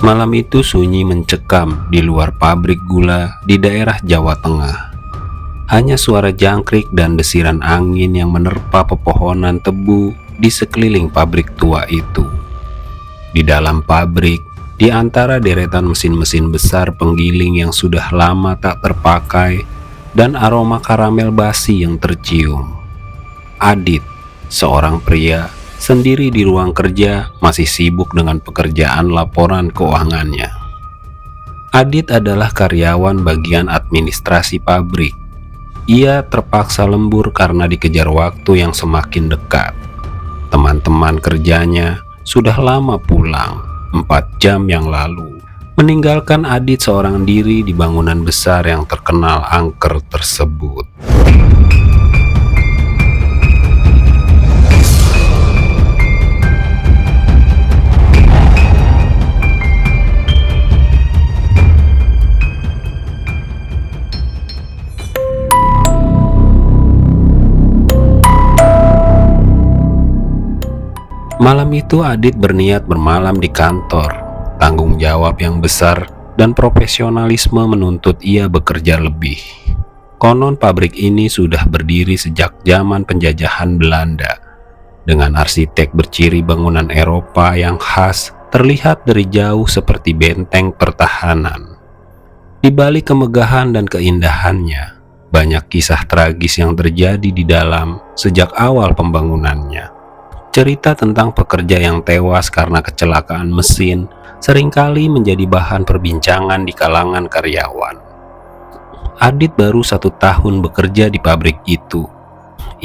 Malam itu sunyi mencekam di luar pabrik gula di daerah Jawa Tengah. Hanya suara jangkrik dan desiran angin yang menerpa pepohonan tebu di sekeliling pabrik tua itu. Di dalam pabrik, di antara deretan mesin-mesin besar penggiling yang sudah lama tak terpakai dan aroma karamel basi yang tercium, Adit, seorang pria, sendiri di ruang kerja masih sibuk dengan pekerjaan laporan keuangannya. Adit adalah karyawan bagian administrasi pabrik. Ia terpaksa lembur karena dikejar waktu yang semakin dekat. Teman-teman kerjanya sudah lama pulang, 4 jam yang lalu, meninggalkan Adit seorang diri di bangunan besar yang terkenal angker tersebut. Malam itu Adit berniat bermalam di kantor. Tanggung jawab yang besar dan profesionalisme menuntut ia bekerja lebih. Konon pabrik ini sudah berdiri sejak zaman penjajahan Belanda. Dengan arsitek berciri bangunan Eropa yang khas terlihat dari jauh seperti benteng pertahanan. Di balik kemegahan dan keindahannya, banyak kisah tragis yang terjadi di dalam sejak awal pembangunannya. Cerita tentang pekerja yang tewas karena kecelakaan mesin seringkali menjadi bahan perbincangan di kalangan karyawan. Adit baru 1 tahun bekerja di pabrik itu.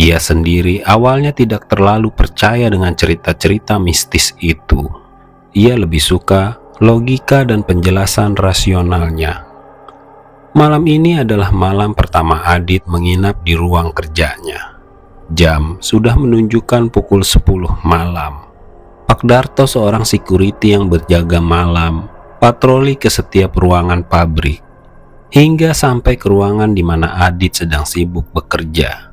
Ia sendiri awalnya tidak terlalu percaya dengan cerita-cerita mistis itu. Ia lebih suka logika dan penjelasan rasionalnya. Malam ini adalah malam pertama Adit menginap di ruang kerjanya. Jam sudah menunjukkan pukul 10 malam. Pak Darto, seorang security yang berjaga malam, patroli ke setiap ruangan pabrik, hingga sampai ke ruangan di mana Adit sedang sibuk bekerja.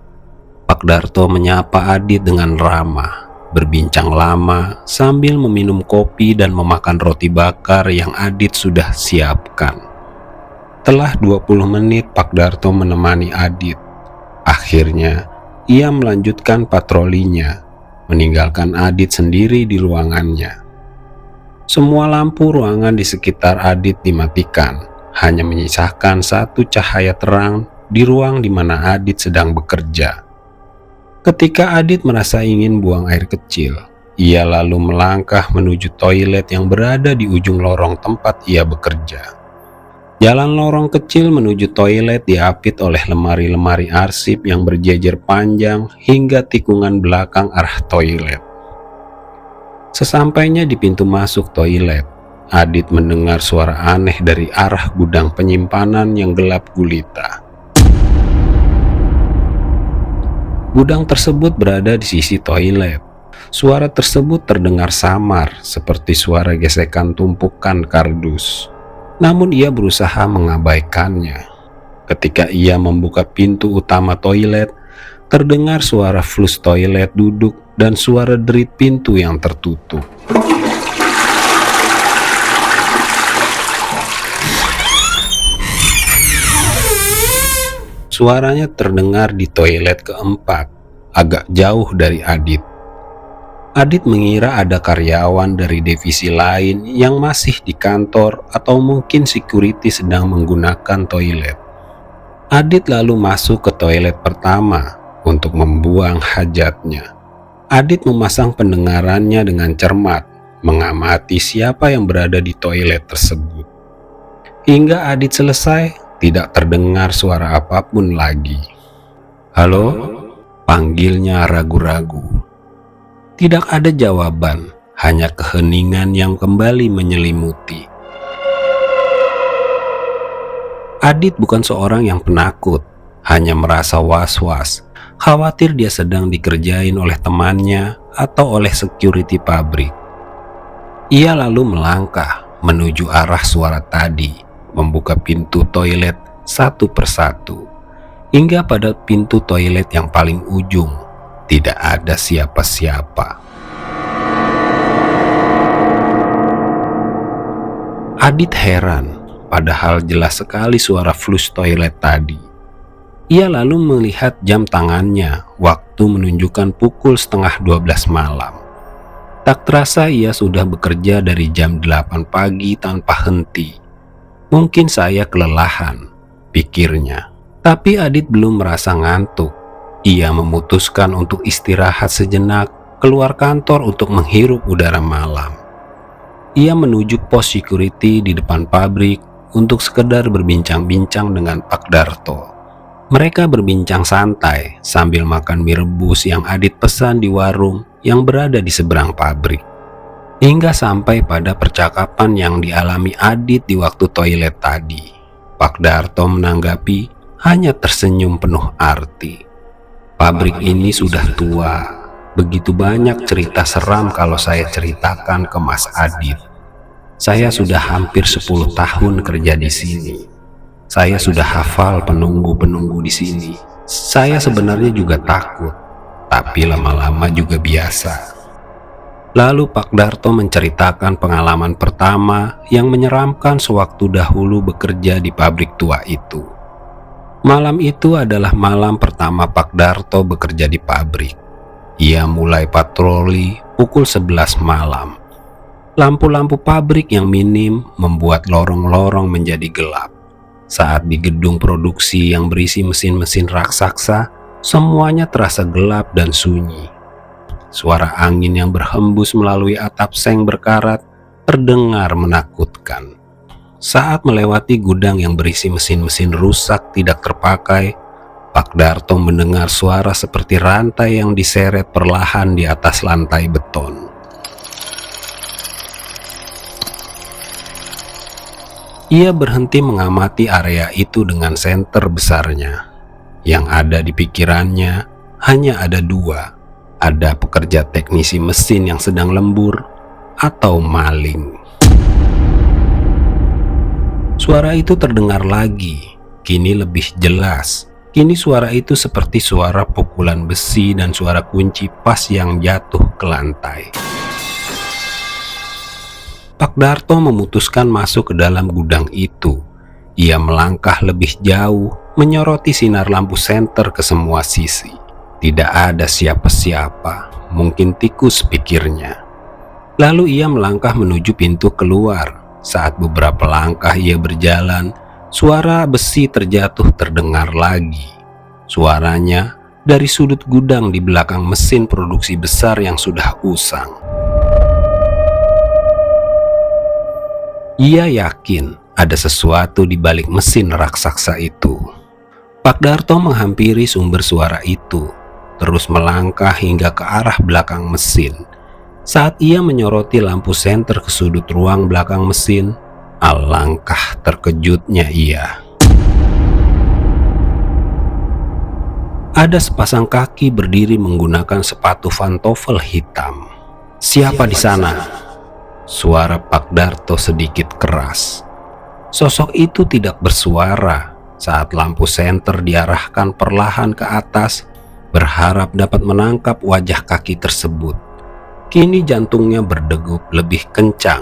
Pak Darto menyapa Adit dengan ramah, berbincang lama sambil meminum kopi dan memakan roti bakar yang Adit sudah siapkan. Telah 20 menit Pak Darto menemani Adit. Akhirnya ia melanjutkan patrolinya, meninggalkan Adit sendiri di ruangannya. Semua lampu ruangan di sekitar Adit dimatikan, hanya menyisakan satu cahaya terang di ruang di mana Adit sedang bekerja. Ketika Adit merasa ingin buang air kecil, ia lalu melangkah menuju toilet yang berada di ujung lorong tempat ia bekerja. Jalan lorong kecil menuju toilet diapit oleh lemari-lemari arsip yang berjejer panjang hingga tikungan belakang arah toilet. Sesampainya di pintu masuk toilet, Adit mendengar suara aneh dari arah gudang penyimpanan yang gelap gulita. Gudang tersebut berada di sisi toilet. Suara tersebut terdengar samar, seperti suara gesekan tumpukan kardus. Namun ia berusaha mengabaikannya. Ketika ia membuka pintu utama toilet, terdengar suara flush toilet duduk dan suara derit pintu yang tertutup. Suaranya terdengar di toilet keempat, agak jauh dari Adit. Adit mengira ada karyawan dari divisi lain yang masih di kantor atau mungkin security sedang menggunakan toilet. Adit lalu masuk ke toilet pertama untuk membuang hajatnya. Adit memasang pendengarannya dengan cermat, mengamati siapa yang berada di toilet tersebut. Hingga Adit selesai, tidak terdengar suara apapun lagi. "Halo?" panggilnya ragu-ragu. Tidak ada jawaban, hanya keheningan yang kembali menyelimuti. Adit bukan seorang yang penakut, hanya merasa was-was, khawatir dia sedang dikerjain oleh temannya atau oleh security pabrik. Ia lalu melangkah menuju arah suara tadi, membuka pintu toilet satu persatu, hingga pada pintu toilet yang paling ujung. Tidak ada siapa-siapa. Adit heran, padahal jelas sekali suara flush toilet tadi. Ia lalu melihat jam tangannya, waktu menunjukkan pukul setengah 12 malam. Tak terasa ia sudah bekerja dari jam 8 pagi tanpa henti. Mungkin saya kelelahan, pikirnya. Tapi Adit belum merasa ngantuk. Ia memutuskan untuk istirahat sejenak, keluar kantor untuk menghirup udara malam. Ia menuju pos security di depan pabrik untuk sekedar berbincang-bincang dengan Pak Darto. Mereka berbincang santai sambil makan mie rebus yang Adit pesan di warung yang berada di seberang pabrik. Hingga sampai pada percakapan yang dialami Adit di waktu toilet tadi. Pak Darto menanggapi hanya tersenyum penuh arti. Pabrik ini sudah tua, begitu banyak cerita seram kalau saya ceritakan ke Mas Adit. Saya sudah hampir 10 tahun kerja di sini. Saya sudah hafal penunggu-penunggu di sini. Saya sebenarnya juga takut, tapi lama-lama juga biasa. Lalu Pak Darto menceritakan pengalaman pertama yang menyeramkan sewaktu dahulu bekerja di pabrik tua itu. Malam itu adalah malam pertama Pak Darto bekerja di pabrik. Ia mulai patroli pukul 11 malam. Lampu-lampu pabrik yang minim membuat lorong-lorong menjadi gelap. Saat di gedung produksi yang berisi mesin-mesin raksasa, semuanya terasa gelap dan sunyi. Suara angin yang berhembus melalui atap seng berkarat terdengar menakutkan. Saat melewati gudang yang berisi mesin-mesin rusak tidak terpakai, Pak Darto mendengar suara seperti rantai yang diseret perlahan di atas lantai beton. Ia berhenti mengamati area itu dengan senter besarnya. Yang ada di pikirannya hanya ada dua. Ada pekerja teknisi mesin yang sedang lembur atau maling. Suara itu terdengar lagi, kini lebih jelas. Kini suara itu seperti suara pukulan besi dan suara kunci pas yang jatuh ke lantai. Pak Darto memutuskan masuk ke dalam gudang itu. Ia melangkah lebih jauh, menyoroti sinar lampu senter ke semua sisi. Tidak ada siapa-siapa, mungkin tikus pikirnya. Lalu ia melangkah menuju pintu keluar. Saat beberapa langkah ia berjalan, suara besi terjatuh terdengar lagi. Suaranya dari sudut gudang di belakang mesin produksi besar yang sudah usang. Ia yakin ada sesuatu di balik mesin raksasa itu. Pak Darto menghampiri sumber suara itu, terus melangkah hingga ke arah belakang mesin. Saat ia menyoroti lampu senter ke sudut ruang belakang mesin, alangkah terkejutnya ia. Ada sepasang kaki berdiri menggunakan sepatu pantofel hitam. "Siapa di sana?" Suara Pak Darto sedikit keras. Sosok itu tidak bersuara saat lampu senter diarahkan perlahan ke atas, berharap dapat menangkap wajah kaki tersebut. Kini jantungnya berdegup lebih kencang.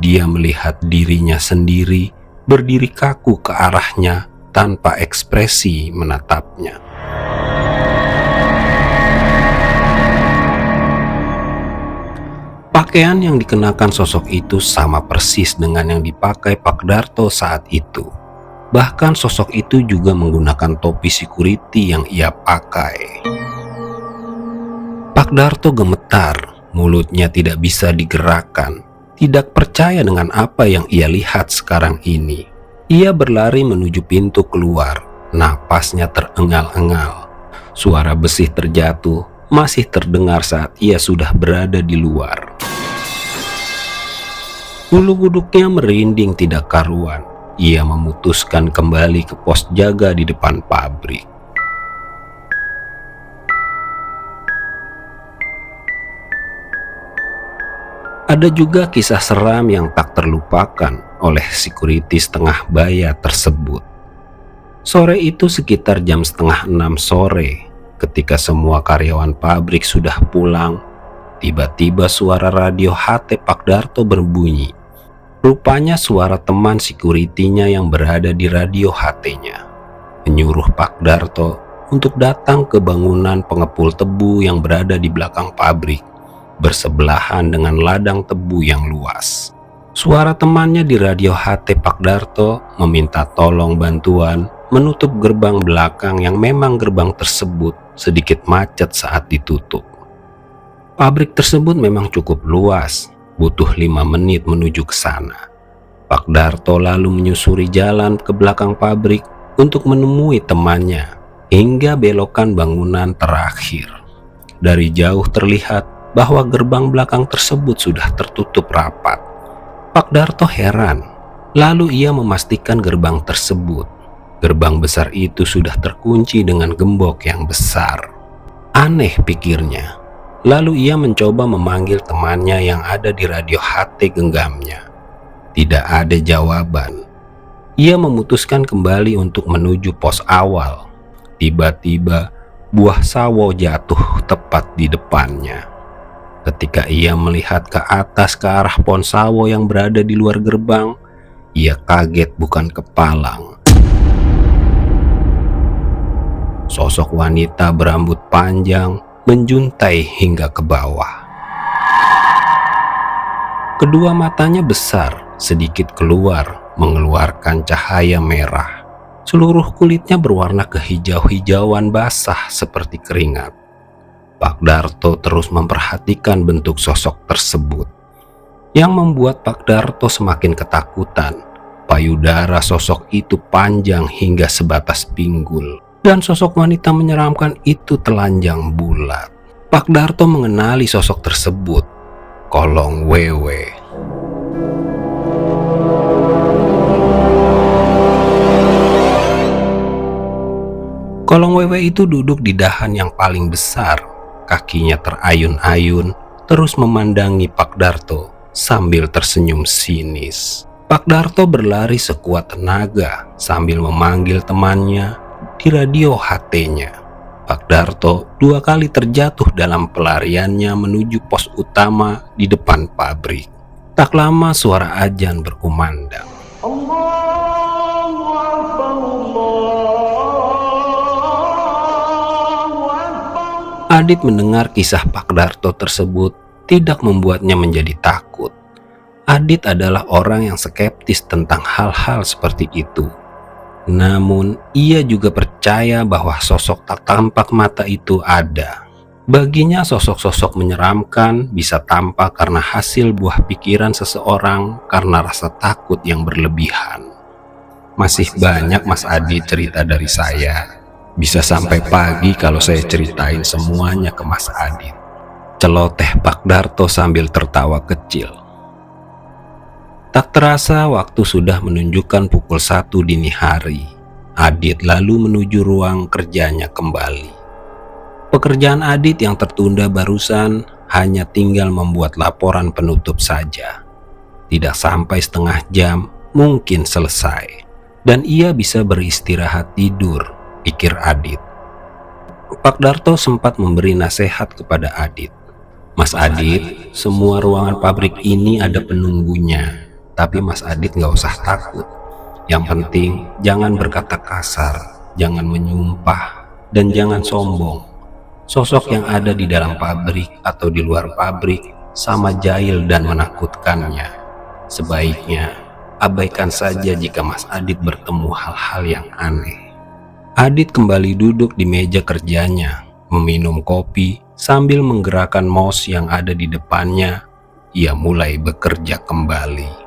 Dia melihat dirinya sendiri berdiri kaku ke arahnya tanpa ekspresi menatapnya. Pakaian yang dikenakan sosok itu sama persis dengan yang dipakai Pak Darto saat itu. Bahkan sosok itu juga menggunakan topi security yang ia pakai. Pak Darto gemetar, mulutnya tidak bisa digerakkan, tidak percaya dengan apa yang ia lihat sekarang ini. Ia berlari menuju pintu keluar, napasnya terengal-engal. Suara besi terjatuh masih terdengar saat ia sudah berada di luar. Bulu kuduknya merinding tidak karuan. Ia memutuskan kembali ke pos jaga di depan pabrik. Ada juga kisah seram yang tak terlupakan oleh security setengah baya tersebut. Sore itu sekitar jam 5:30 sore, ketika semua karyawan pabrik sudah pulang, tiba-tiba suara radio HT Pak Darto berbunyi. Rupanya suara teman security-nya yang berada di radio HT-nya menyuruh Pak Darto untuk datang ke bangunan pengepul tebu yang berada di belakang pabrik, bersebelahan dengan ladang tebu yang luas. Suara temannya di radio HT Pak Darto meminta tolong bantuan menutup gerbang belakang yang memang gerbang tersebut sedikit macet saat ditutup. Pabrik tersebut memang cukup luas, butuh 5 menit menuju ke sana. Pak Darto lalu menyusuri jalan ke belakang pabrik untuk menemui temannya hingga belokan bangunan terakhir. Dari jauh terlihat bahwa gerbang belakang tersebut sudah tertutup rapat. Pak Darto heran, lalu ia memastikan gerbang tersebut. Gerbang besar itu sudah terkunci dengan gembok yang besar. Aneh, pikirnya. Lalu ia mencoba memanggil temannya yang ada di radio HT genggamnya. Tidak ada jawaban. Ia memutuskan kembali untuk menuju pos awal. Tiba-tiba buah sawo jatuh tepat di depannya. Ketika ia melihat ke atas ke arah pohon sawo yang berada di luar gerbang, ia kaget bukan kepalang. Sosok wanita berambut panjang menjuntai hingga ke bawah. Kedua matanya besar, sedikit keluar, mengeluarkan cahaya merah. Seluruh kulitnya berwarna kehijau-hijauan basah seperti keringat. Pak Darto terus memperhatikan bentuk sosok tersebut. Yang membuat Pak Darto semakin ketakutan. Payudara sosok itu panjang hingga sebatas pinggul. Dan sosok wanita menyeramkan itu telanjang bulat. Pak Darto mengenali sosok tersebut, Kolong Wewe. Kolong Wewe itu duduk di dahan yang paling besar, kakinya terayun-ayun, terus memandangi Pak Darto sambil tersenyum sinis. Pak Darto berlari sekuat tenaga sambil memanggil temannya di radio HT-nya. Pak Darto 2 kali terjatuh dalam pelariannya menuju pos utama di depan pabrik. Tak lama suara adzan berkumandang. Adit mendengar kisah Pak Darto tersebut tidak membuatnya menjadi takut. Adit adalah orang yang skeptis tentang hal-hal seperti itu. Namun, ia juga percaya bahwa sosok tak tampak mata itu ada. Baginya sosok-sosok menyeramkan bisa tampak karena hasil buah pikiran seseorang karena rasa takut yang berlebihan. Masih banyak Mas Adit cerita dari saya. Bisa sampai pagi kalau saya ceritain semuanya ke Mas Adit. Celoteh Pak Darto sambil tertawa kecil. Tak terasa waktu sudah menunjukkan pukul 1 dini hari. Adit lalu menuju ruang kerjanya kembali. Pekerjaan Adit yang tertunda barusan hanya tinggal membuat laporan penutup saja. Tidak sampai setengah jam mungkin selesai. Dan ia bisa beristirahat tidur, pikir Adit. Pak Darto sempat memberi nasihat kepada Adit. Mas Adit, semua ruangan pabrik ini ada penunggunya. Tapi Mas Adit nggak usah takut. Yang penting jangan berkata kasar, jangan menyumpah, dan jangan sombong. Sosok yang ada di dalam pabrik atau di luar pabrik sama jahil dan menakutkannya. Sebaiknya abaikan saja jika Mas Adit bertemu hal-hal yang aneh. Adit kembali duduk di meja kerjanya, meminum kopi sambil menggerakkan mouse yang ada di depannya. Ia mulai bekerja kembali.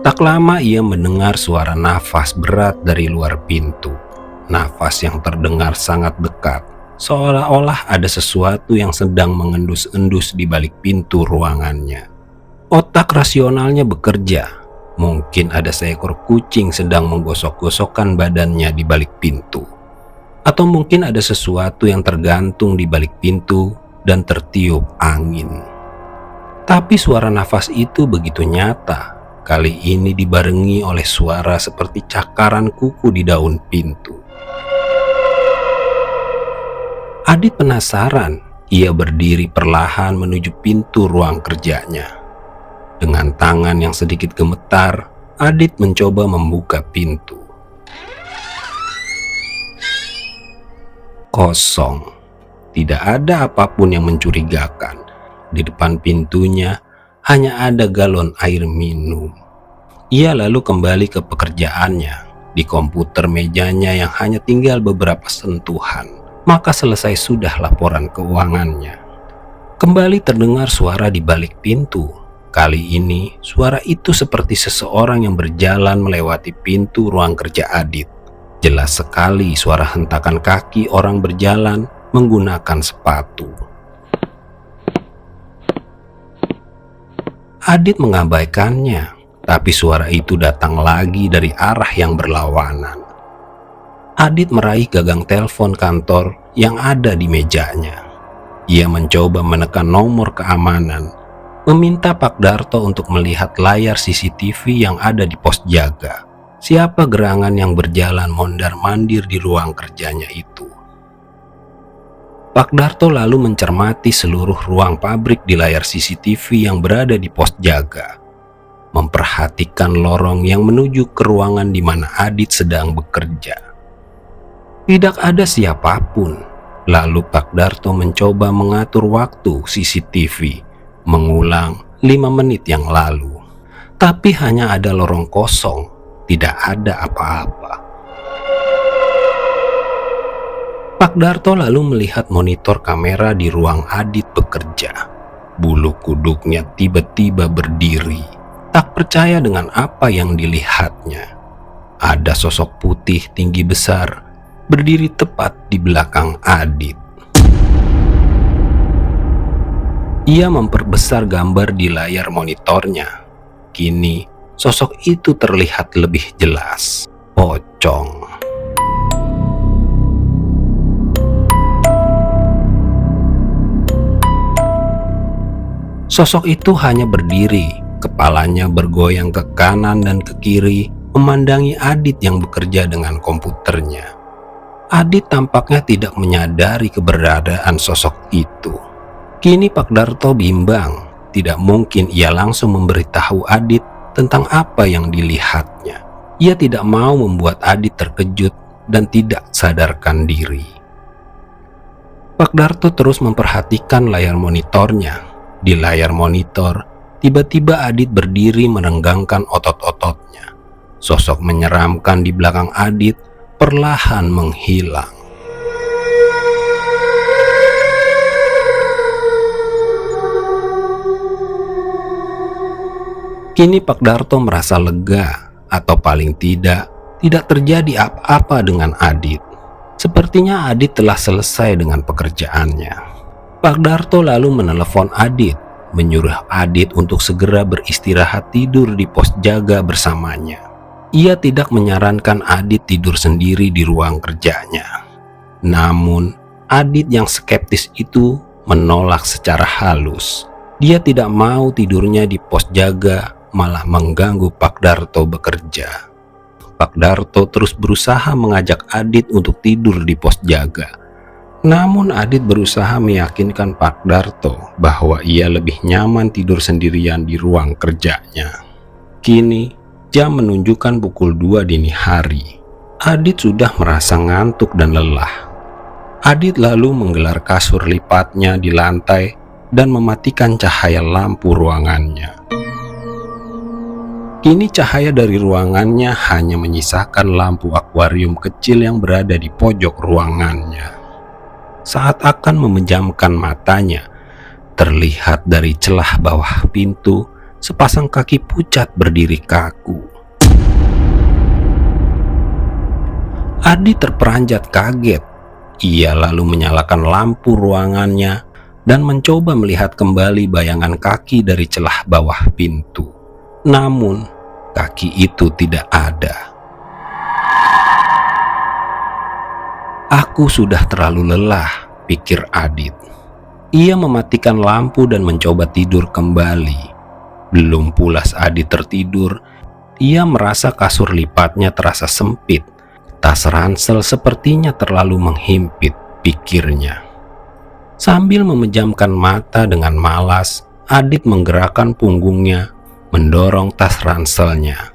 Tak lama ia mendengar suara nafas berat dari luar pintu. Nafas yang terdengar sangat dekat, seolah-olah ada sesuatu yang sedang mengendus-endus di balik pintu ruangannya. Otak rasionalnya bekerja. Mungkin ada seekor kucing sedang menggosok-gosokkan badannya di balik pintu. Atau mungkin ada sesuatu yang tergantung di balik pintu dan tertiup angin. Tapi suara nafas itu begitu nyata. Kali ini dibarengi oleh suara seperti cakaran kuku di daun pintu. Adit penasaran. Ia berdiri perlahan menuju pintu ruang kerjanya. Dengan tangan yang sedikit gemetar, Adit mencoba membuka pintu. Kosong. Tidak ada apapun yang mencurigakan. Di depan pintunya hanya ada galon air minum. Ia lalu kembali ke pekerjaannya. Di komputer mejanya yang hanya tinggal beberapa sentuhan, maka selesai sudah laporan keuangannya. Kembali terdengar suara di balik pintu. Kali ini suara itu seperti seseorang yang berjalan melewati pintu ruang kerja Adit. Jelas sekali suara hentakan kaki orang berjalan menggunakan sepatu. Adit mengabaikannya, tapi suara itu datang lagi dari arah yang berlawanan. Adit meraih gagang telepon kantor yang ada di mejanya. Ia mencoba menekan nomor keamanan, meminta Pak Darto untuk melihat layar CCTV yang ada di pos jaga. Siapa gerangan yang berjalan mondar-mandir di ruang kerjanya itu? Pak Darto lalu mencermati seluruh ruang pabrik di layar CCTV yang berada di pos jaga, memperhatikan lorong yang menuju ke ruangan di mana Adit sedang bekerja. Tidak ada siapapun. Lalu Pak Darto mencoba mengatur waktu CCTV, mengulang 5 menit yang lalu. Tapi hanya ada lorong kosong, tidak ada apa-apa. Pak Darto lalu melihat monitor kamera di ruang Adit bekerja. Bulu kuduknya tiba-tiba berdiri, tak percaya dengan apa yang dilihatnya. Ada sosok putih tinggi besar berdiri tepat di belakang Adit. Ia memperbesar gambar di layar monitornya. Kini sosok itu terlihat lebih jelas. Pocong. Sosok itu hanya berdiri, kepalanya bergoyang ke kanan dan ke kiri, memandangi Adit yang bekerja dengan komputernya. Adit tampaknya tidak menyadari keberadaan sosok itu. Kini Pak Darto bimbang, tidak mungkin ia langsung memberitahu Adit tentang apa yang dilihatnya. Ia tidak mau membuat Adit terkejut dan tidak sadarkan diri. Pak Darto terus memperhatikan layar monitornya. Di layar monitor, tiba-tiba Adit berdiri merenggangkan otot-ototnya. Sosok menyeramkan di belakang Adit perlahan menghilang. Kini Pak Darto merasa lega, atau paling tidak terjadi apa-apa dengan Adit. Sepertinya Adit telah selesai dengan pekerjaannya. Pak Darto lalu menelepon Adit, menyuruh Adit untuk segera beristirahat tidur di pos jaga bersamanya. Ia tidak menyarankan Adit tidur sendiri di ruang kerjanya. Namun, Adit yang skeptis itu menolak secara halus. Dia tidak mau tidurnya di pos jaga, malah mengganggu Pak Darto bekerja. Pak Darto terus berusaha mengajak Adit untuk tidur di pos jaga. Namun Adit berusaha meyakinkan Pak Darto bahwa ia lebih nyaman tidur sendirian di ruang kerjanya. Kini, jam menunjukkan pukul 2 dini hari. Adit sudah merasa ngantuk dan lelah. Adit lalu menggelar kasur lipatnya di lantai dan mematikan cahaya lampu ruangannya. Kini cahaya dari ruangannya hanya menyisakan lampu akuarium kecil yang berada di pojok ruangannya. Saat akan memejamkan matanya, terlihat dari celah bawah pintu sepasang kaki pucat berdiri kaku. Adit terperanjat kaget. Ia lalu menyalakan lampu ruangannya dan mencoba melihat kembali bayangan kaki dari celah bawah pintu. Namun, kaki itu tidak ada. Aku sudah terlalu lelah, pikir Adit. Ia mematikan lampu dan mencoba tidur kembali. Belum pulas Adit tertidur, ia merasa kasur lipatnya terasa sempit. Tas ransel sepertinya terlalu menghimpit, pikirnya. Sambil memejamkan mata dengan malas, Adit menggerakkan punggungnya, mendorong tas ranselnya.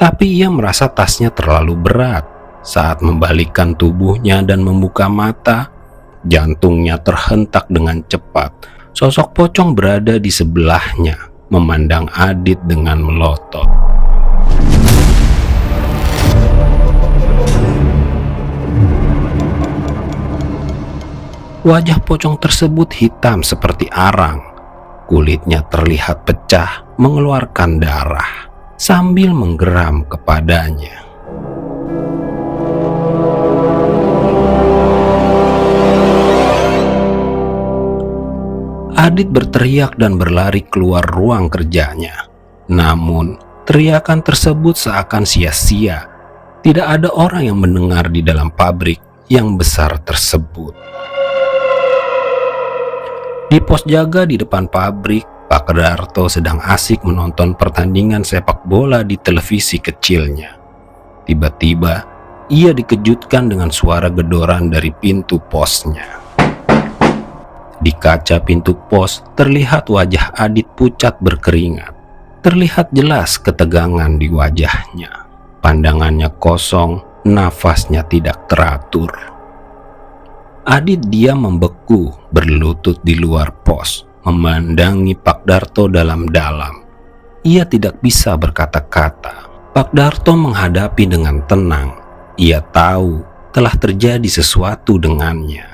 Tapi ia merasa tasnya terlalu berat. Saat membalikkan tubuhnya dan membuka mata, jantungnya terhentak dengan cepat. Sosok pocong berada di sebelahnya, memandang Adit dengan melotot. Wajah pocong tersebut hitam seperti arang. Kulitnya terlihat pecah, mengeluarkan darah, sambil menggeram kepadanya. Adit berteriak dan berlari keluar ruang kerjanya. Namun, teriakan tersebut seakan sia-sia. Tidak ada orang yang mendengar di dalam pabrik yang besar tersebut. Di pos jaga di depan pabrik, Pak Darto sedang asik menonton pertandingan sepak bola di televisi kecilnya. Tiba-tiba, ia dikejutkan dengan suara gedoran dari pintu posnya. Di kaca pintu pos, terlihat wajah Adit pucat berkeringat. Terlihat jelas ketegangan di wajahnya. Pandangannya kosong, nafasnya tidak teratur. Adit diam membeku, berlutut di luar pos, memandangi Pak Darto dalam-dalam. Ia tidak bisa berkata-kata. Pak Darto menghadapi dengan tenang. Ia tahu telah terjadi sesuatu dengannya.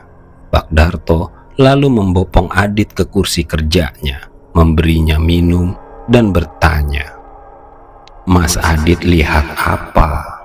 Pak Darto lalu membopong Adit ke kursi kerjanya, memberinya minum dan bertanya, "Mas Adit lihat apa?"